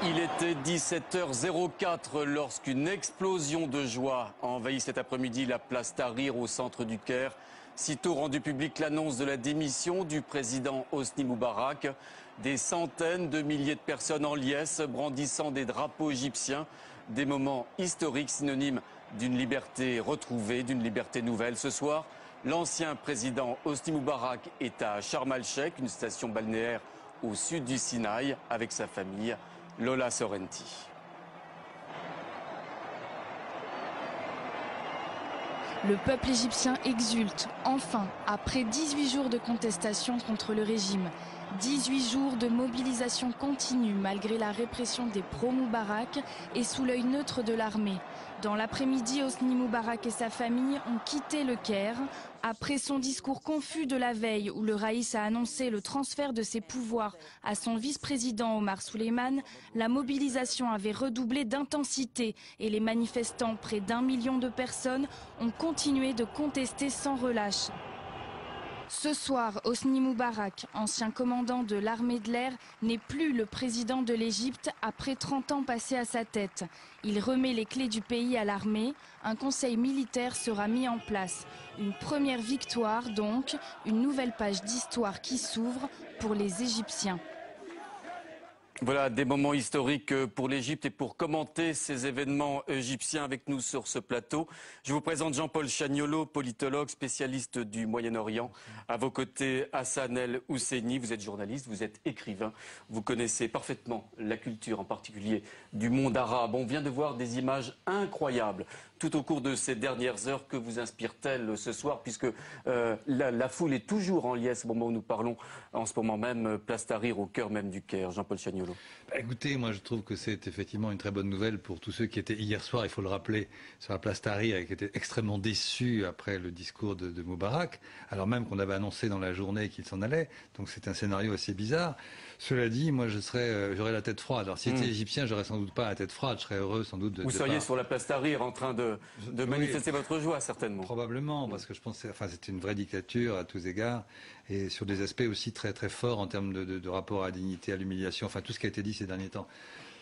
Il était 17h04 lorsqu'une explosion de joie a envahi cet après-midi la place Tahrir au centre du Caire. Sitôt rendu public l'annonce de la démission du président Hosni Moubarak, des centaines de milliers de personnes en liesse brandissant des drapeaux égyptiens. Des moments historiques synonymes d'une liberté retrouvée, d'une liberté nouvelle. Ce soir, l'ancien président Hosni Moubarak est à Sharm el-Sheikh, une station balnéaire au sud du Sinaï, avec sa famille. Lola Sorrenti. Le peuple égyptien exulte, enfin, après 18 jours de contestation contre le régime. 18 jours de mobilisation continue malgré la répression des pro-Moubarak et sous l'œil neutre de l'armée. Dans l'après-midi, Hosni Moubarak et sa famille ont quitté le Caire. Après son discours confus de la veille où le Raïs a annoncé le transfert de ses pouvoirs à son vice-président Omar Suleiman, la mobilisation avait redoublé d'intensité et les manifestants, près d'1 million de personnes, ont continué de contester sans relâche. Ce soir, Hosni Moubarak, ancien commandant de l'armée de l'air, n'est plus le président de l'Égypte après 30 ans passés à sa tête. Il remet les clés du pays à l'armée. Un conseil militaire sera mis en place. Une première victoire donc, une nouvelle page d'histoire qui s'ouvre pour les Égyptiens. Voilà des moments historiques pour l'Égypte et pour commenter ces événements égyptiens avec nous sur ce plateau. Je vous présente Jean-Paul Chagnolot, politologue, spécialiste du Moyen-Orient. À vos côtés, Hassan El Husseini, vous êtes journaliste, vous êtes écrivain. Vous connaissez parfaitement la culture, en particulier du monde arabe. On vient de voir des images incroyables tout au cours de ces dernières heures. Que vous inspire-t-elle ce soir, puisque la foule est toujours en liesse au moment où nous parlons, en ce moment même, place Tahrir, au cœur même du Caire. Jean-Paul Chagnolot. Écoutez, moi je trouve que c'est effectivement une très bonne nouvelle pour tous ceux qui étaient hier soir, il faut le rappeler, sur la place Tahrir et qui étaient extrêmement déçus après le discours de Moubarak, alors même qu'on avait annoncé dans la journée qu'il s'en allait. Donc c'est un scénario assez bizarre. Cela dit, moi j'aurais la tête froide. Alors si j'étais égyptien, j'aurais sans doute pas la tête froide, je serais heureux sans doute de... Vous seriez sur la place Tahrir en train de manifester votre joie, certainement. Probablement, parce que je pense que c'était une vraie dictature à tous égards, et sur des aspects aussi très très forts en termes de rapport à la dignité, à l'humiliation, enfin tout ce qui a été dit ces derniers temps.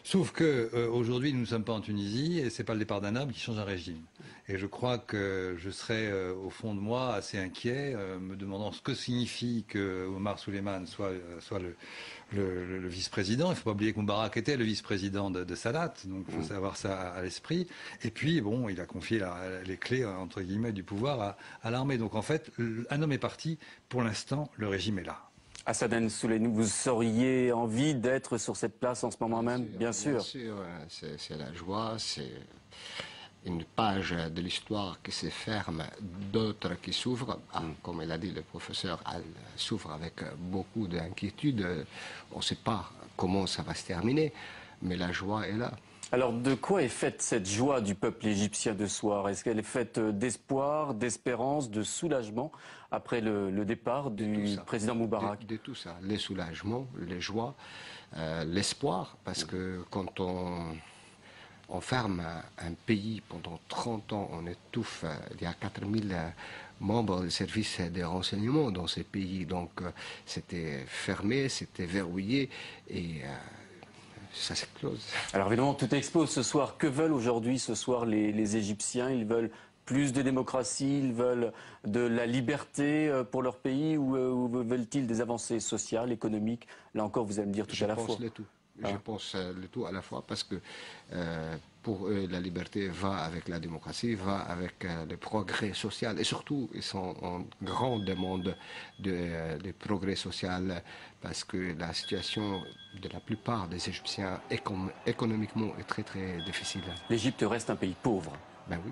Sauf que aujourd'hui nous ne sommes pas en Tunisie et c'est pas le départ d'un homme qui change un régime. Et je crois que je serais au fond de moi assez inquiet, me demandant ce que signifie que Omar Suleiman soit le vice-président. Il ne faut pas oublier que Moubarak était le vice-président de Sadat, donc il faut savoir ça à l'esprit. Et puis bon, il a confié les clés entre guillemets du pouvoir à l'armée. Donc en fait, un homme est parti. Pour l'instant, le régime est là. Hassan El Husseini, vous auriez envie d'être sur cette place en ce moment même, bien sûr. Bien sûr, c'est la joie, c'est une page de l'histoire qui se ferme, d'autres qui s'ouvrent. Comme il a dit le professeur, elle s'ouvre avec beaucoup d'inquiétude. On ne sait pas comment ça va se terminer, mais la joie est là. Alors, de quoi est faite cette joie du peuple égyptien de ce soir? Est-ce qu'elle est faite d'espoir, d'espérance, de soulagement après le départ du président Moubarak? De tout ça, les soulagements, les joies, l'espoir, parce que quand on ferme un pays pendant 30 ans, on étouffe, il y a 4000 membres du service des renseignements dans ces pays, donc c'était fermé, c'était verrouillé et... ça s'explose. Alors évidemment, tout explose ce soir. Que veulent aujourd'hui, ce soir, les Égyptiens? Ils veulent plus de démocratie, ils veulent de la liberté pour leur pays, ou veulent-ils des avancées sociales, économiques? Là encore, vous allez me dire tout à la fois. Je pense le tout. Je pense le tout à la fois, parce que pour eux, la liberté va avec la démocratie, va avec le progrès social, et surtout, ils sont en grande demande de progrès social, parce que la situation de la plupart des Égyptiens économiquement est très très difficile. L'Égypte reste un pays pauvre. Ben oui.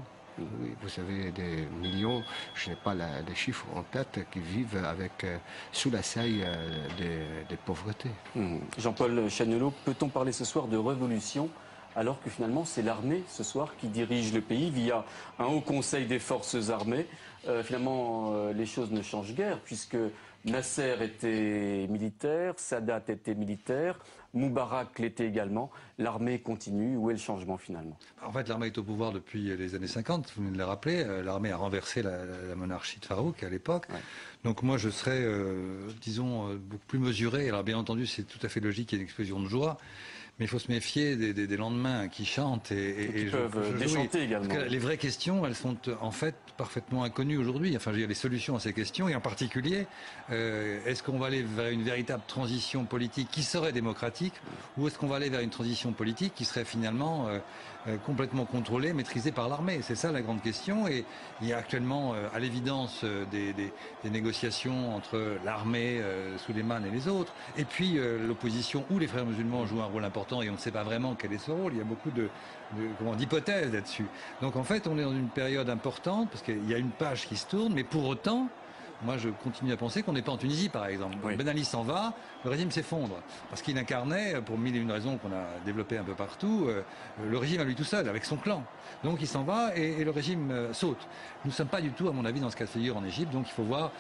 Oui, vous avez des millions, je n'ai pas les chiffres en tête, qui vivent sous la seuil de pauvreté. Jean-Paul Chagnolot, peut-on parler ce soir de révolution, alors que finalement c'est l'armée ce soir qui dirige le pays via un haut conseil des forces armées? Finalement, les choses ne changent guère, puisque Nasser était militaire, Sadat était militaire, Moubarak l'était également. L'armée continue. Où est le changement finalement? En fait, l'armée est au pouvoir depuis les années 50, vous venez de le rappeler. L'armée a renversé la monarchie de Farouk à l'époque. Ouais. Donc moi, je serais, disons, beaucoup plus mesuré. Alors bien entendu, c'est tout à fait logique qu'il y ait une explosion de joie. Mais il faut se méfier des lendemains qui chantent et qui peuvent déchanter également. Parce que les vraies questions, elles sont en fait parfaitement inconnues aujourd'hui. Enfin, il y a les solutions à ces questions et en particulier, est-ce qu'on va aller vers une véritable transition politique qui serait démocratique ou est-ce qu'on va aller vers une transition politique qui serait finalement complètement contrôlée, maîtrisée par l'armée? C'est ça la grande question. Et il y a actuellement, à l'évidence, des négociations entre l'armée, Souleymane et les autres, et puis l'opposition où les frères musulmans jouent un rôle important et on ne sait pas vraiment quel est ce rôle. Il y a beaucoup d'hypothèses là-dessus. Donc en fait, on est dans une période importante parce qu'il y a une page qui se tourne, mais pour autant, moi je continue à penser qu'on n'est pas en Tunisie par exemple. Oui. Ben Ali s'en va, le régime s'effondre parce qu'il incarnait, pour mille et une raisons qu'on a développées un peu partout, le régime à lui tout seul, avec son clan. Donc il s'en va et le régime saute. Nous ne sommes pas du tout, à mon avis, dans ce cas de figure en Égypte, donc il faut voir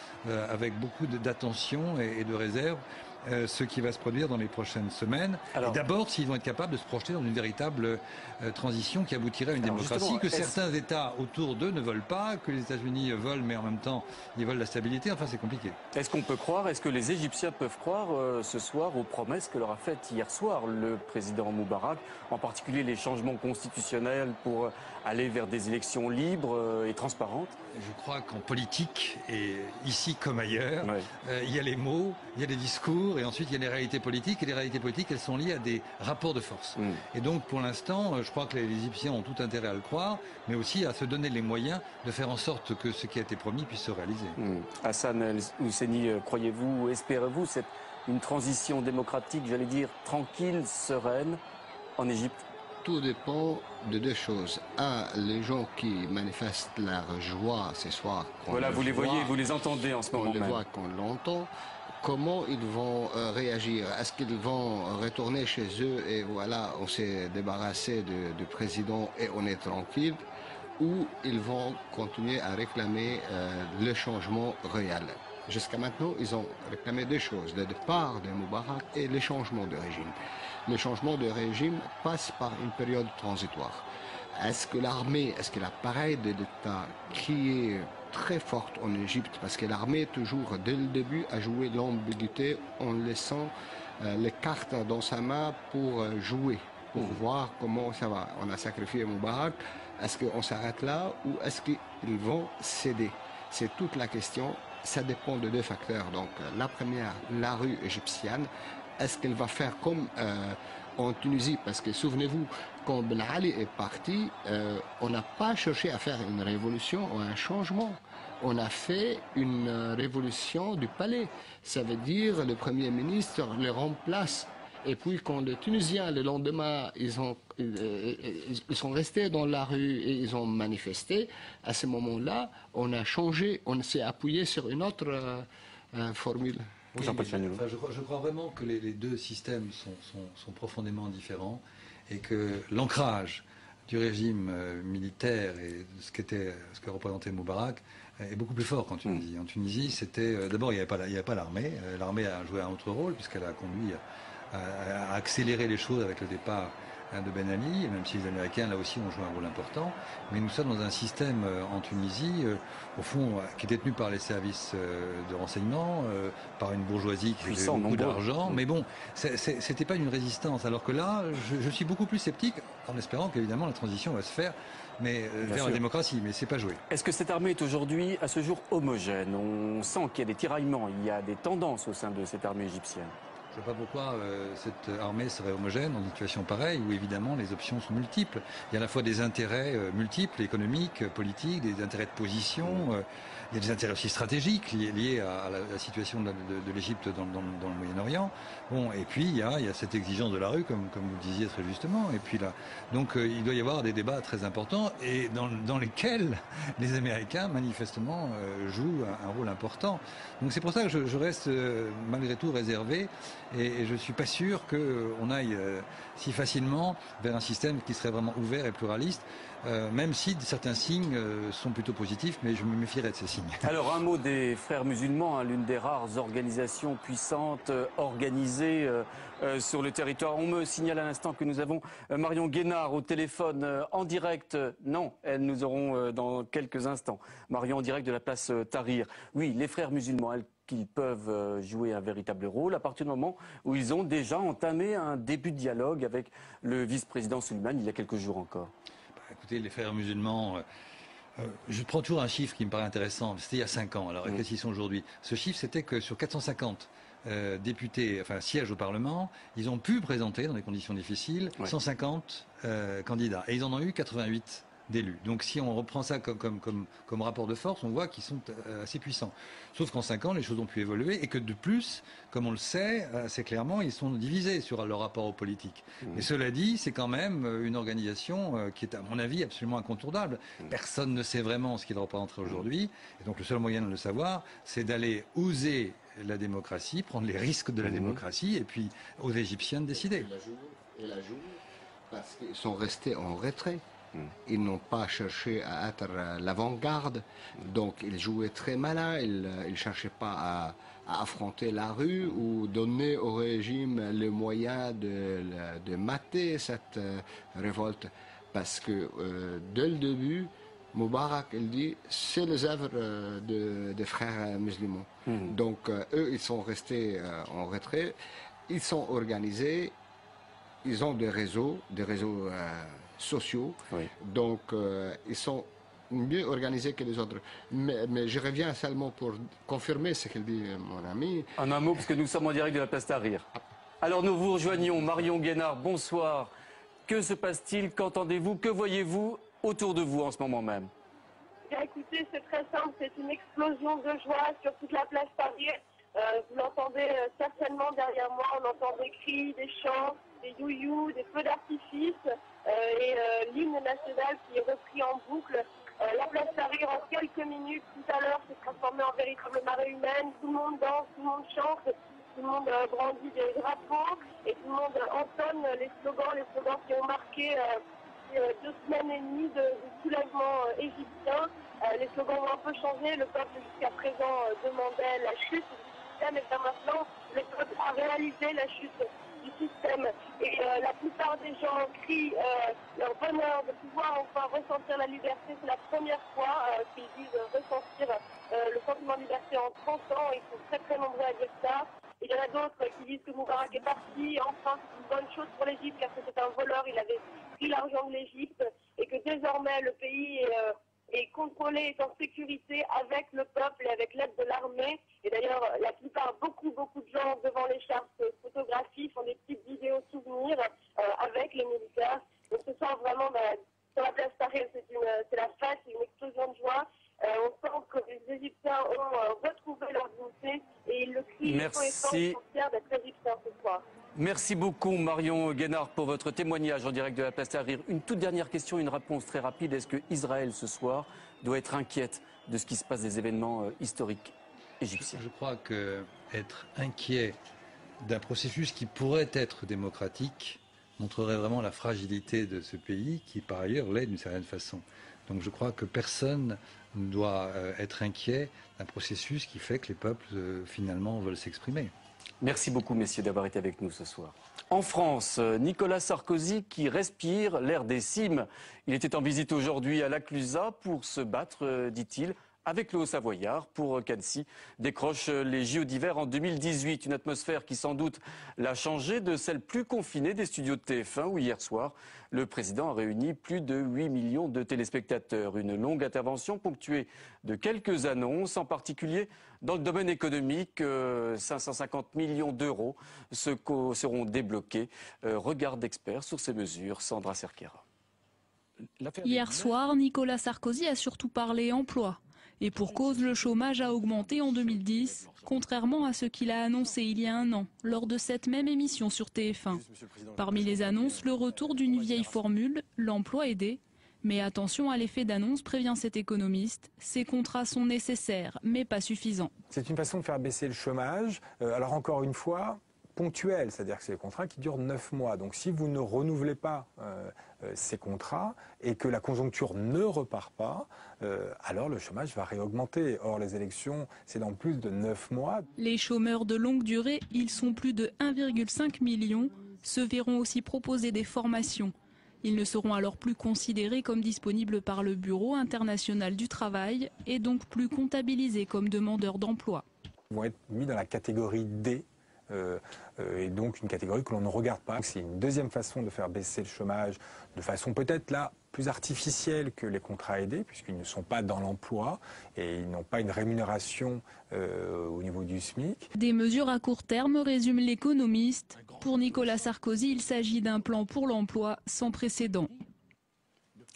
avec beaucoup d'attention et de réserve ce qui va se produire dans les prochaines semaines. Alors, et d'abord, s'ils vont être capables de se projeter dans une véritable transition qui aboutirait à une démocratie que certains États autour d'eux ne veulent pas, que les États-Unis veulent, mais en même temps, ils veulent la stabilité. Enfin, c'est compliqué. Est-ce qu'on peut croire, est-ce que les Égyptiens peuvent croire ce soir aux promesses que leur a faites hier soir le président Moubarak, en particulier les changements constitutionnels pour aller vers des élections libres et transparentes? Je crois qu'en politique, et ici comme ailleurs, il y a les mots, il y a les discours, et ensuite il y a les réalités politiques. Et les réalités politiques, elles sont liées à des rapports de force. Et donc, pour l'instant, je crois que les Égyptiens ont tout intérêt à le croire, mais aussi à se donner les moyens de faire en sorte que ce qui a été promis puisse se réaliser. Hassan El-Husseini, croyez-vous, espérez-vous une transition démocratique, j'allais dire, tranquille, sereine en Égypte? Tout dépend de deux choses. Un, les gens qui manifestent leur joie ce soir. Voilà, vous les voyez, vous les entendez en ce moment même. On les voit, qu'on l'entend. Comment ils vont réagir? Est-ce qu'ils vont retourner chez eux et voilà, on s'est débarrassé du président et on est tranquille? Ou ils vont continuer à réclamer le changement réel? Jusqu'à maintenant, ils ont réclamé deux choses, le départ de Moubarak et le changement de régime. Le changement de régime passe par une période transitoire. Est-ce que l'armée, est-ce que l'appareil de l'État qui est très forte en Égypte, parce que l'armée toujours dès le début a joué l'ambiguïté en laissant les cartes dans sa main pour jouer, pour voir comment ça va. On a sacrifié Moubarak, est-ce qu'on s'arrête là ou est-ce qu'ils vont céder? C'est toute la question, ça dépend de deux facteurs. Donc la première, la rue égyptienne, est-ce qu'elle va faire comme en Tunisie? Parce que souvenez-vous, quand Ben Ali est parti, on n'a pas cherché à faire une révolution ou un changement. On a fait une révolution du palais. Ça veut dire le Premier ministre le remplace. Et puis quand les Tunisiens, le lendemain, ils sont restés dans la rue et ils ont manifesté, à ce moment-là, on a changé, on s'est appuyé sur une autre formule. Oui, je crois vraiment que les deux systèmes sont profondément différents et que l'ancrage du régime militaire et ce que représentait Moubarak est beaucoup plus fort qu'en Tunisie. En Tunisie, c'était d'abord il n'y avait pas l'armée. L'armée a joué un autre rôle puisqu'elle a conduit à accélérer les choses avec le départ de Ben Ali, même si les Américains, là aussi, ont joué un rôle important. Mais nous sommes dans un système en Tunisie, au fond, qui est détenu par les services de renseignement, par une bourgeoisie qui a beaucoup d'argent. Mais bon, c'était pas une résistance. Alors que là, je suis beaucoup plus sceptique, en espérant qu'évidemment la transition va se faire vers la démocratie, mais c'est pas joué. Est-ce que cette armée est aujourd'hui, à ce jour, homogène? On sent qu'il y a des tiraillements, il y a des tendances au sein de cette armée égyptienne. Je ne sais pas pourquoi cette armée serait homogène dans une situation pareille où évidemment les options sont multiples. Il y a à la fois des intérêts multiples, économiques, politiques, des intérêts de position. Il y a des intérêts aussi stratégiques liés à la situation de l'Égypte dans le Moyen-Orient. Bon, et puis il y a cette exigence de la rue, comme vous le disiez très justement. Et puis là, donc il doit y avoir des débats très importants et dans lesquels les Américains manifestement jouent un rôle important. Donc c'est pour ça que je reste malgré tout réservé et je suis pas sûr qu'on aille si facilement vers un système qui serait vraiment ouvert et pluraliste. Même si certains signes sont plutôt positifs, mais je me méfierais de ces signes. Alors un mot des Frères musulmans, l'une des rares organisations puissantes, organisées sur le territoire. On me signale à l'instant que nous avons Marion Guénard au téléphone en direct. Non, nous aurons dans quelques instants. Marion en direct de la place Tahrir. Oui, les Frères musulmans, qu'ils peuvent jouer un véritable rôle à partir du moment où ils ont déjà entamé un début de dialogue avec le vice-président Suleiman il y a quelques jours encore. Écoutez, les frères musulmans, je prends toujours un chiffre qui me paraît intéressant. C'était il y a 5 ans. Alors, qu'est-ce qu'ils sont aujourd'hui? Ce chiffre, c'était que sur 450 députés, enfin sièges au Parlement, ils ont pu présenter, dans des conditions difficiles, 150 candidats. Et ils en ont eu 88 d'élus. Donc si on reprend ça comme rapport de force, on voit qu'ils sont assez puissants. Sauf qu'en 5 ans, les choses ont pu évoluer et que de plus, comme on le sait assez clairement, ils sont divisés sur leur rapport aux politiques. Et cela dit, c'est quand même une organisation qui est, à mon avis, absolument incontournable. Personne ne sait vraiment ce qu'il représente aujourd'hui. Et donc le seul moyen de le savoir, c'est d'aller oser la démocratie, prendre les risques de la démocratie, et puis aux Égyptiens de décider. Et la jouer, parce qu'ils sont restés en retrait. Ils n'ont pas cherché à être l'avant-garde, donc ils jouaient très malin, ils ne cherchaient pas à affronter la rue ou donner au régime les moyens de mater cette révolte. Parce que dès le début, Moubarak, il dit, c'est les œuvres des frères musulmans. Donc eux, ils sont restés en retrait, ils sont organisés, ils ont des réseaux sociaux, donc ils sont mieux organisés que les autres. Mais je reviens seulement pour confirmer ce qu'il dit mon ami. En un mot, parce que nous sommes en direct de la place Tahrir. Alors nous vous rejoignons, Marion Guénard, bonsoir. Que se passe-t-il? Qu'entendez-vous? Que voyez-vous autour de vous en ce moment même? Bien, écoutez, c'est très simple, c'est une explosion de joie sur toute la place Tahrir. Vous l'entendez certainement derrière moi, on entend des cris, des chants, des you-you, des feux d'artifice et l'hymne national qui est repris en boucle. La place Tahrir, en quelques minutes, tout à l'heure, s'est transformée en véritable marée humaine. Tout le monde danse, tout le monde chante, tout le monde brandit des drapeaux et tout le monde entonne les slogans qui ont marqué 2 semaines et demie de soulèvement égyptien. Les slogans ont un peu changé. Le peuple jusqu'à présent demandait la chute du système et bien maintenant le peuple a réalisé la chute du système. Et la plupart des gens crient leur bonheur de pouvoir enfin ressentir la liberté. C'est la première fois qu'ils disent ressentir le sentiment de liberté en 30 ans. Ils sont très très nombreux à dire ça. Il y en a d'autres qui disent que Moubarak est parti. Enfin, c'est une bonne chose pour l'Égypte car c'était un voleur. Il avait pris l'argent de l'Égypte et que désormais le pays est contrôlé, est en sécurité avec le peuple et avec l'aide de l'armée. Et d'ailleurs, la plupart, beaucoup de gens devant les chartes photographient, font des petites vidéos souvenirs avec les militaires. Donc ce soir, vraiment, sur la place Tahrir, c'est la fête, c'est une explosion de joie. On sent que les Égyptiens ont retrouvé leur dignité et ils le crient. Merci. Ils sont fiers d'être Égyptiens ce soir. Merci beaucoup Marion Guénard pour votre témoignage en direct de la place Tahrir. Une toute dernière question, une réponse très rapide. Est-ce que Israël ce soir doit être inquiète de ce qui se passe des événements historiques égyptiens? Je crois qu'être inquiet d'un processus qui pourrait être démocratique montrerait vraiment la fragilité de ce pays qui par ailleurs l'est d'une certaine façon. Donc je crois que personne ne doit être inquiet d'un processus qui fait que les peuples finalement veulent s'exprimer. Merci beaucoup, messieurs, d'avoir été avec nous ce soir. En France, Nicolas Sarkozy qui respire l'air des cimes. Il était en visite aujourd'hui à la Clusaz pour se battre, dit-il, avec le Haut-Savoyard pour qu'Annecy décroche les JO d'hiver en 2018. Une atmosphère qui sans doute l'a changé de celle plus confinée des studios de TF1 où hier soir, le président a réuni plus de 8 millions de téléspectateurs. Une longue intervention ponctuée de quelques annonces, en particulier dans le domaine économique. 550 millions d'euros seront débloqués. Regard d'experts sur ces mesures, Sandra Cerquera. Hier soir, Nicolas Sarkozy a surtout parlé emploi. Et pour cause, le chômage a augmenté en 2010, contrairement à ce qu'il a annoncé il y a un an, lors de cette même émission sur TF1. Parmi les annonces, le retour d'une vieille formule, l'emploi aidé. Mais attention à l'effet d'annonce, prévient cet économiste. Ces contrats sont nécessaires, mais pas suffisants. C'est une façon de faire baisser le chômage. Alors encore une fois, ponctuel, c'est-à-dire que c'est des contrats qui durent 9 mois. Donc si vous ne renouvelez pas ces contrats et que la conjoncture ne repart pas, alors le chômage va réaugmenter. Or les élections, c'est dans plus de 9 mois. Les chômeurs de longue durée, ils sont plus de 1,5 million, se verront aussi proposer des formations. Ils ne seront alors plus considérés comme disponibles par le Bureau international du travail et donc plus comptabilisés comme demandeurs d'emploi. vont être mis dans la catégorie D. Et donc une catégorie que l'on ne regarde pas. C'est une deuxième façon de faire baisser le chômage, de façon peut-être là plus artificielle que les contrats aidés, puisqu'ils ne sont pas dans l'emploi et ils n'ont pas une rémunération au niveau du SMIC. Des mesures à court terme, résume l'économiste. Pour Nicolas Sarkozy, il s'agit d'un plan pour l'emploi sans précédent.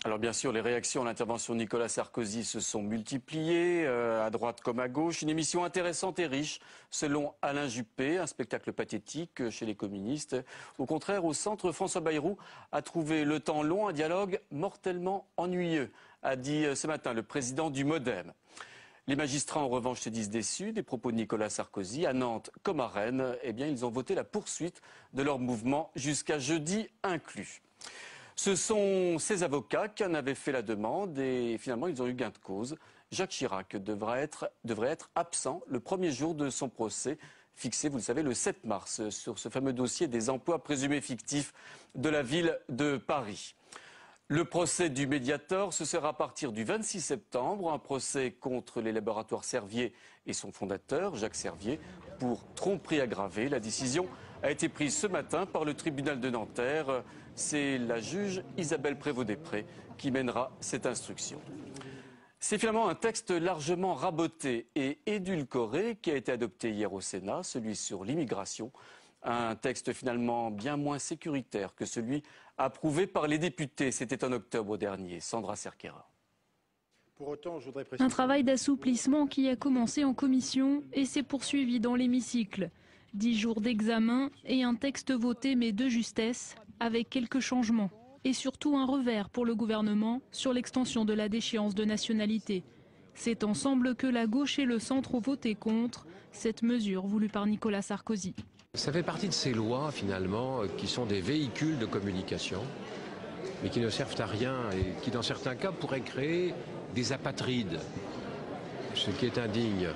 Alors bien sûr, les réactions à l'intervention de Nicolas Sarkozy se sont multipliées, à droite comme à gauche. Une émission intéressante et riche, selon Alain Juppé, un spectacle pathétique chez les communistes. Au contraire, au centre, François Bayrou a trouvé le temps long, un dialogue mortellement ennuyeux, a dit ce matin le président du MoDem. Les magistrats, en revanche, se disent déçus des propos de Nicolas Sarkozy. À Nantes comme à Rennes, eh bien, ils ont voté la poursuite de leur mouvement jusqu'à jeudi inclus. Ce sont ces avocats qui en avaient fait la demande et finalement ils ont eu gain de cause. Jacques Chirac devrait être absent le premier jour de son procès, fixé, vous le savez, le 7 mars, sur ce fameux dossier des emplois présumés fictifs de la ville de Paris. Le procès du Mediator, ce sera à partir du 26 septembre, un procès contre les laboratoires Servier et son fondateur, Jacques Servier, pour tromperie aggravée. La décision a été prise ce matin par le tribunal de Nanterre. C'est la juge Isabelle Prévost-Després qui mènera cette instruction. C'est finalement un texte largement raboté et édulcoré qui a été adopté hier au Sénat, celui sur l'immigration. Un texte finalement bien moins sécuritaire que celui approuvé par les députés. C'était en octobre dernier. Sandra Cerquera. Un travail d'assouplissement qui a commencé en commission et s'est poursuivi dans l'hémicycle. 10 jours d'examen et un texte voté mais de justesse, avec quelques changements. Et surtout un revers pour le gouvernement sur l'extension de la déchéance de nationalité. C'est ensemble que la gauche et le centre ont voté contre cette mesure voulue par Nicolas Sarkozy. Ça fait partie de ces lois, finalement, qui sont des véhicules de communication, mais qui ne servent à rien et qui, dans certains cas, pourraient créer des apatrides, ce qui est indigne.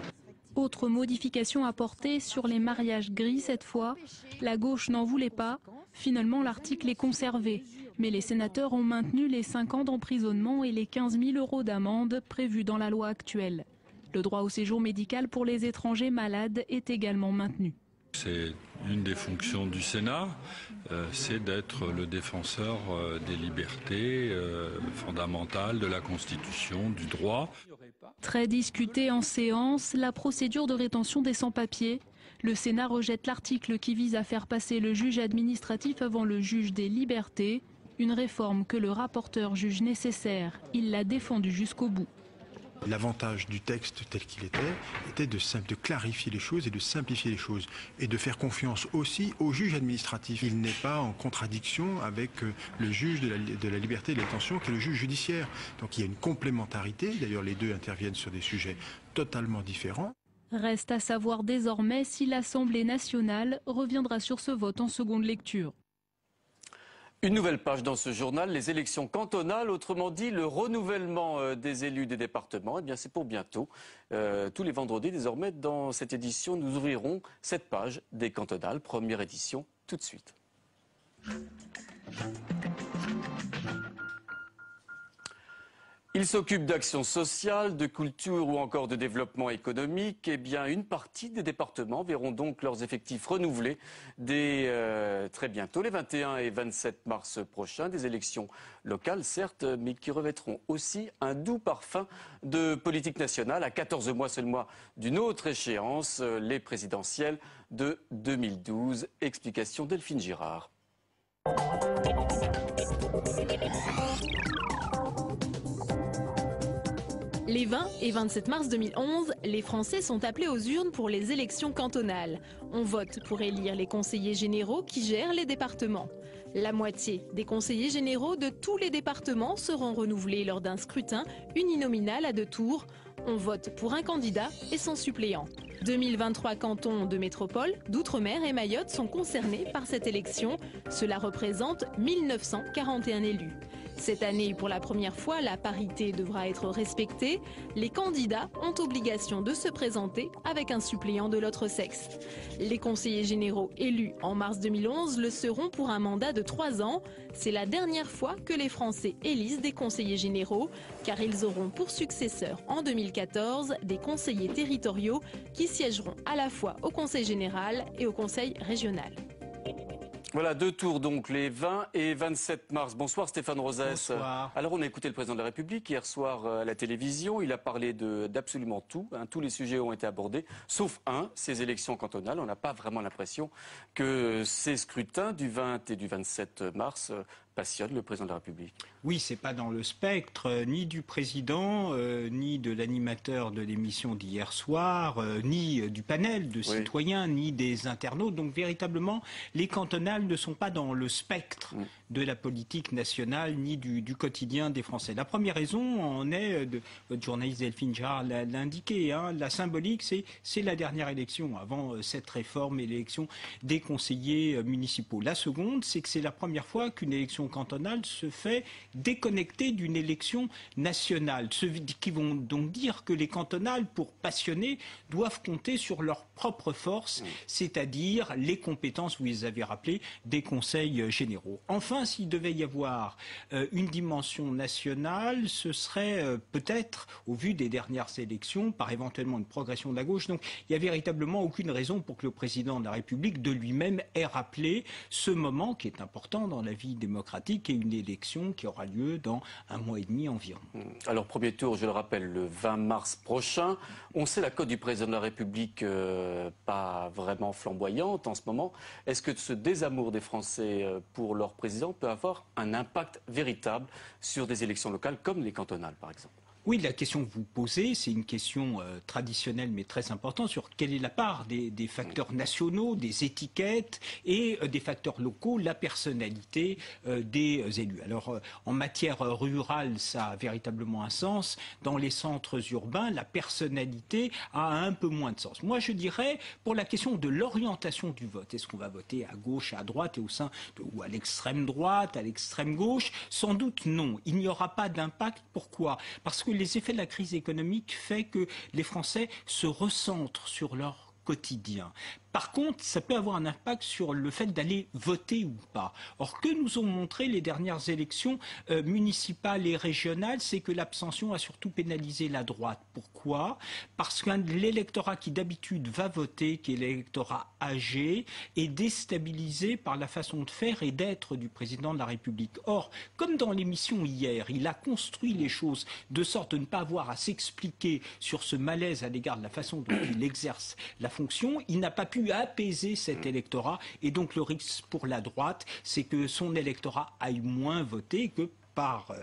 Autre modification apportée sur les mariages gris cette fois. La gauche n'en voulait pas. Finalement, l'article est conservé. Mais les sénateurs ont maintenu les 5 ans d'emprisonnement et les 15 000 € d'amende prévus dans la loi actuelle. Le droit au séjour médical pour les étrangers malades est également maintenu. C'est une des fonctions du Sénat, c'est d'être le défenseur des libertés fondamentales, de la Constitution, du droit. Très discutée en séance, la procédure de rétention des sans-papiers. Le Sénat rejette l'article qui vise à faire passer le juge administratif avant le juge des libertés. Une réforme que le rapporteur juge nécessaire. Il l'a défendue jusqu'au bout. L'avantage du texte tel qu'il était de clarifier les choses et de simplifier les choses et de faire confiance aussi au juge administratif. Il n'est pas en contradiction avec le juge de la liberté et de la détention qui est le juge judiciaire. Donc il y a une complémentarité, d'ailleurs les deux interviennent sur des sujets totalement différents. Reste à savoir désormais si l'Assemblée nationale reviendra sur ce vote en seconde lecture. Une nouvelle page dans ce journal, les élections cantonales, autrement dit le renouvellement des élus des départements. Eh bien, c'est pour bientôt. Tous les vendredis, désormais, dans cette édition, nous ouvrirons cette page des cantonales. Première édition, tout de suite. Il s'occupe d'actions sociales, de culture ou encore de développement économique. Eh bien, une partie des départements verront donc leurs effectifs renouvelés dès très bientôt, les 21 et 27 mars prochains. Des élections locales, certes, mais qui revêtront aussi un doux parfum de politique nationale à 14 mois seulement d'une autre échéance, les présidentielles de 2012. Explication Delphine Girard. Les 20 et 27 mars 2011, les Français sont appelés aux urnes pour les élections cantonales. On vote pour élire les conseillers généraux qui gèrent les départements. La moitié des conseillers généraux de tous les départements seront renouvelés lors d'un scrutin uninominal à 2 tours. On vote pour un candidat et son suppléant. 2023 cantons de métropole, d'outre-mer et Mayotte sont concernés par cette élection. Cela représente 1941 élus. Cette année, pour la première fois, la parité devra être respectée. Les candidats ont obligation de se présenter avec un suppléant de l'autre sexe. Les conseillers généraux élus en mars 2011 le seront pour un mandat de 3 ans. C'est la dernière fois que les Français élisent des conseillers généraux, car ils auront pour successeurs en 2014 des conseillers territoriaux qui siégeront à la fois au Conseil général et au Conseil régional. Voilà, 2 tours donc, les 20 et 27 mars. Bonsoir Stéphane Rosès. Bonsoir. Alors on a écouté le président de la République hier soir à la télévision. Il a parlé d'absolument tout. Tous les sujets ont été abordés, sauf un, ces élections cantonales. On n'a pas vraiment l'impression que ces scrutins du 20 et du 27 mars passionne le président de la République. Oui, c'est pas dans le spectre ni du président, ni de l'animateur de l'émission d'hier soir, ni du panel de citoyens, ni des internautes. Donc véritablement, les cantonales ne sont pas dans le spectre de la politique nationale, ni du quotidien des Français. La première raison en est, votre journaliste Delphine Jarre l'a indiqué, la symbolique, c'est la dernière élection avant cette réforme et l'élection des conseillers municipaux. La seconde, c'est que c'est la première fois qu'une élection cantonale se fait déconnectée d'une élection nationale. Ceux qui vont donc dire que les cantonales, pour passionner, doivent compter sur leur propre force, c'est-à-dire les compétences, vous les avez rappelées, des conseils généraux. Enfin, s'il devait y avoir une dimension nationale, ce serait peut-être, au vu des dernières élections, par éventuellement une progression de la gauche. Donc il n'y a véritablement aucune raison pour que le président de la République de lui-même ait rappelé ce moment qui est important dans la vie démocratique et une élection qui aura lieu dans 1 mois et demi environ. Alors premier tour, je le rappelle, le 20 mars prochain. On sait la cote du président de la République pas vraiment flamboyante en ce moment. Est-ce que ce désamour des Français pour leur président peut avoir un impact véritable sur des élections locales comme les cantonales par exemple ? Oui, la question que vous posez, c'est une question traditionnelle mais très importante sur quelle est la part des facteurs nationaux, des étiquettes et des facteurs locaux, la personnalité des élus. Alors en matière rurale, ça a véritablement un sens. Dans les centres urbains, la personnalité a un peu moins de sens. Moi, je dirais, pour la question de l'orientation du vote, est-ce qu'on va voter à gauche, à droite et ou à l'extrême droite, à l'extrême gauche? Sans doute non. Il n'y aura pas d'impact. Pourquoi? Parce que les effets de la crise économique font que les Français se recentrent sur leur quotidien. Par contre, ça peut avoir un impact sur le fait d'aller voter ou pas. Or, que nous ont montré les dernières élections municipales et régionales, c'est que l'abstention a surtout pénalisé la droite. Pourquoi? Parce que l'électorat qui d'habitude va voter, qui est l'électorat âgé, est déstabilisé par la façon de faire et d'être du président de la République. Or, comme dans l'émission hier, il a construit les choses de sorte de ne pas avoir à s'expliquer sur ce malaise à l'égard de la façon dont il exerce la fonction, il n'a pas pu apaiser cet électorat et donc le risque pour la droite, c'est que son électorat aille moins voter et que par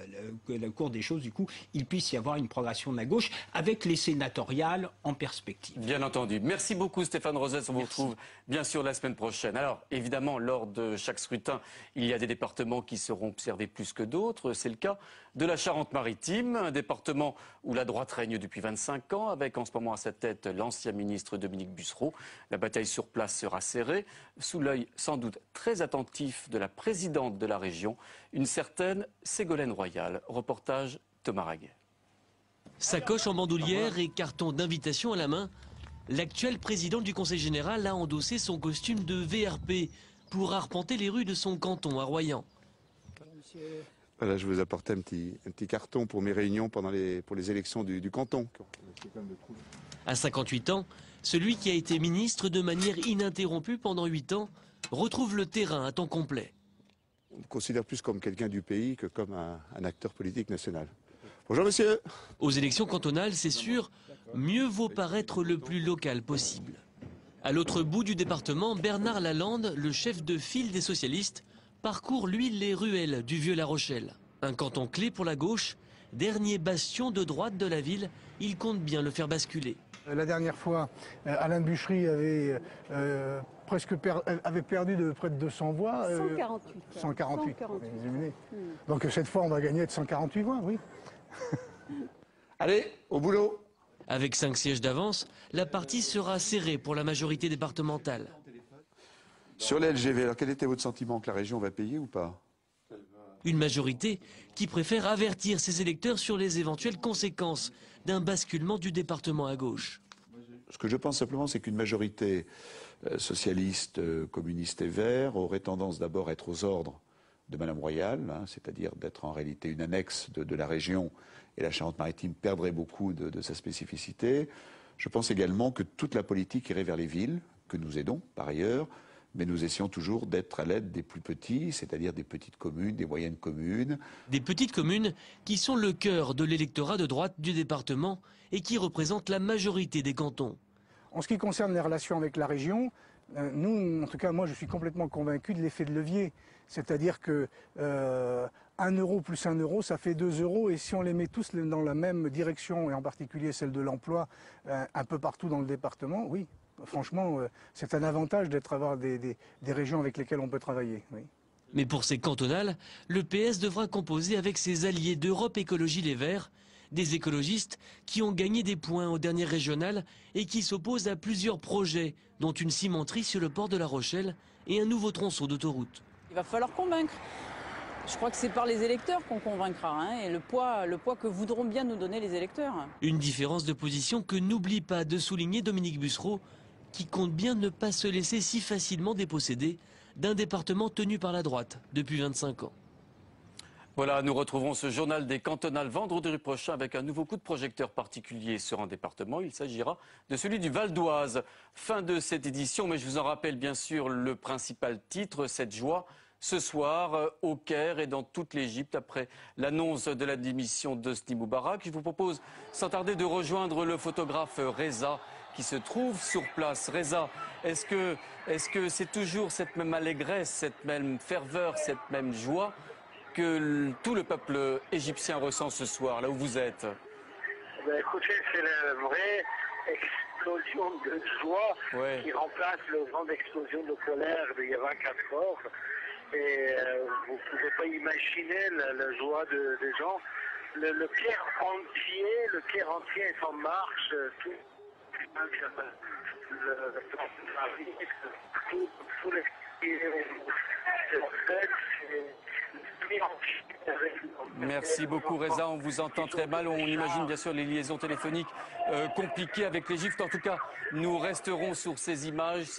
le cours des choses, du coup, il puisse y avoir une progression de la gauche avec les sénatoriales en perspective. Bien entendu. Merci beaucoup Stéphane Rosès. On vous retrouve bien sûr la semaine prochaine. Alors, évidemment, lors de chaque scrutin, il y a des départements qui seront observés plus que d'autres. C'est le cas de la Charente-Maritime, un département où la droite règne depuis 25 ans, avec en ce moment à sa tête l'ancien ministre Dominique Bussereau. La bataille sur place sera serrée, sous l'œil sans doute très attentif de la présidente de la région, une certaine Ségolène Royal. Reportage Thomas Raguet. Sacoche en bandoulière et carton d'invitation à la main, l'actuel président du Conseil général a endossé son costume de VRP pour arpenter les rues de son canton à Royan. Voilà, je vous apportais un petit carton pour mes réunions pour les élections du canton. À 58 ans, celui qui a été ministre de manière ininterrompue pendant 8 ans retrouve le terrain à temps complet. On me considère plus comme quelqu'un du pays que comme un acteur politique national. Bonjour monsieur. Aux élections cantonales, c'est sûr, mieux vaut paraître le plus local possible. À l'autre bout du département, Bernard Lalande, le chef de file des socialistes, parcourt lui les ruelles du Vieux-La Rochelle. Un canton clé pour la gauche, dernier bastion de droite de la ville, il compte bien le faire basculer. La dernière fois, Alain Bûchery avait perdu de près de 200 voix. 148. 148. Donc cette fois, on va gagner de 148 voix, oui. Allez, au boulot. Avec 5 sièges d'avance, la partie sera serrée pour la majorité départementale. Sur les LGV, alors quel était votre sentiment, que la région va payer ou pas? Une majorité qui préfère avertir ses électeurs sur les éventuelles conséquences d'un basculement du département à gauche. Ce que je pense simplement, c'est qu'une majorité socialiste, communiste et vert aurait tendance d'abord à être aux ordres de Madame Royal, c'est-à-dire d'être en réalité une annexe de la région, et la Charente-Maritime perdrait beaucoup de sa spécificité. Je pense également que toute la politique irait vers les villes, que nous aidons par ailleurs, mais nous essayons toujours d'être à l'aide des plus petits, c'est-à-dire des petites communes, des moyennes communes. Des petites communes qui sont le cœur de l'électorat de droite du département et qui représentent la majorité des cantons. En ce qui concerne les relations avec la région, nous, en tout cas moi je suis complètement convaincu de l'effet de levier. C'est-à-dire que 1 euro plus 1 euro, ça fait 2 euros, et si on les met tous dans la même direction, et en particulier celle de l'emploi, un peu partout dans le département, oui. Franchement, c'est un avantage d'avoir des régions avec lesquelles on peut travailler. Oui. Mais pour ces cantonales, le PS devra composer avec ses alliés d'Europe Écologie Les Verts, des écologistes qui ont gagné des points au dernier régional et qui s'opposent à plusieurs projets, dont une cimenterie sur le port de La Rochelle et un nouveau tronçon d'autoroute. Il va falloir convaincre. Je crois que c'est par les électeurs qu'on convaincra, et le poids que voudront bien nous donner les électeurs. Une différence de position que n'oublie pas de souligner Dominique Bussereau, qui compte bien ne pas se laisser si facilement déposséder d'un département tenu par la droite depuis 25 ans. Voilà, nous retrouverons ce journal des cantonales vendredi prochain avec un nouveau coup de projecteur particulier sur un département. Il s'agira de celui du Val d'Oise. Fin de cette édition, mais je vous en rappelle bien sûr le principal titre, cette joie. Ce soir, au Caire et dans toute l'Égypte, après l'annonce de la démission d'Hosni Moubarak, je vous propose sans tarder de rejoindre le photographe Reza qui se trouve sur place. Reza, est-ce que c'est toujours cette même allégresse, cette même ferveur, cette même joie que tout le peuple égyptien ressent ce soir, là où vous êtes? Écoutez, c'est la vraie explosion de joie qui remplace le vent d'explosion de colère d'il y a 24 heures. Et vous ne pouvez pas imaginer la joie des gens. Le Caire entier est en marche. Merci beaucoup Reza, on vous entend très mal, on imagine bien sûr les liaisons téléphoniques compliquées avec l'Égypte. En tout cas, nous resterons sur ces images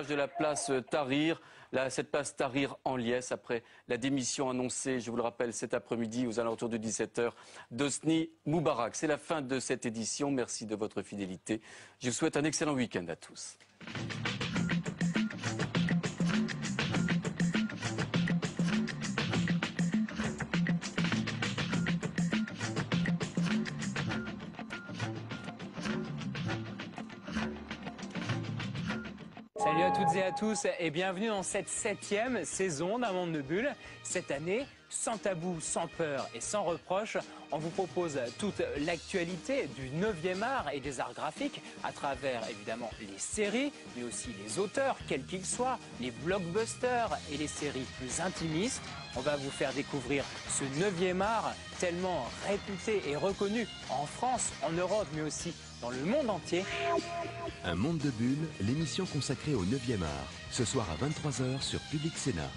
de la place Tahrir, cette place Tahrir en liesse après la démission annoncée, je vous le rappelle, cet après-midi aux alentours de 17h d'Hosni Moubarak. C'est la fin de cette édition, merci de votre fidélité. Je vous souhaite un excellent week-end à tous. Salut à toutes et à tous et bienvenue dans cette 7e saison d'un Monde de Bulles. Cette année, sans tabou, sans peur et sans reproche, on vous propose toute l'actualité du 9e art et des arts graphiques à travers évidemment les séries, mais aussi les auteurs, quels qu'ils soient, les blockbusters et les séries plus intimistes. On va vous faire découvrir ce 9e art tellement réputé et reconnu en France, en Europe, mais aussi dans le monde entier. Un monde de bulles, l'émission consacrée au 9e art. Ce soir à 23h sur Public Sénat.